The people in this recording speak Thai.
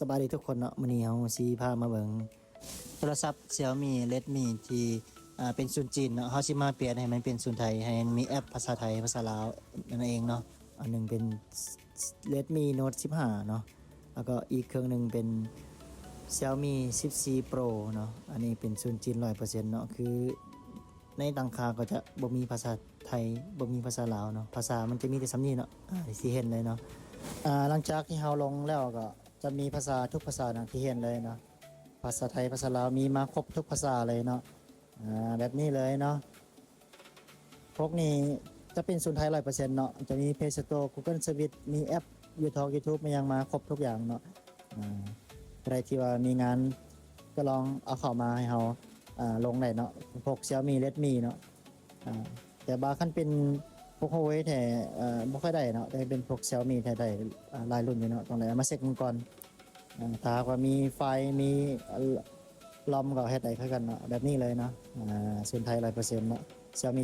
สบายดีทุกคนเนาะมื้อนี้เฮาสิพามาเบิ่งโทรศัพท์ Xiaomi Redmi ที่เป็นศูนย์จีนเนาะเฮาสิมาเปลี่ยนให้มันเป็นศูนย์ไทยให้มันมีแอปภาษาไทยภาษาลาวนั่นเองเนาะอันหนึงเป็น Redmi Note 15เนาะแล้วก็อีกเครื่องหนึงเป็น Xiaomi 14 Pro เนาะอันนี้เป็นศูนย์จีน 100% เนาะคือในต่างค่าก็จะบ่มีภาษาไทยบ่มีภาษาลาวเนาะภาษามันจะมีแต่สำเนียงเนาะสิเห็นเลยเนาะหลังจากที่เฮาลงแล้วก็จะมีภาษาทุกภาษานะที่เห็นเลยเนาะภาษาไทยภาษาลาวมีมาครบทุกภาษาเลยเนาะแบบนี้เลยเนาะพวกนี้จะเป็นศูนย์ไทย 100% เนาะจะมี Play Store Google Service มีแอป YouTube มันยังมาครบทุกอย่างเนาะใครที่ว่ามีงานก็ลองเอาเข้ามาให้เฮาลงได้เนาะพวก Xiaomi Redmi เนาะแต่บางคันเป็นพวก Huawei แท้บ่ค่อยได้เนาะแต่เป็นพวก Xiaomi แท้ได้หลายรุ่นอยู่เนาะต้องได้เอามาเช็คกันก่อนถ้าหากว่ามีไฟมีลอมก็เฮ็ดได้คือกันเนาะแบบนี้เลยเนาะศูนย์ไทย 100% เนาะ Xiaomi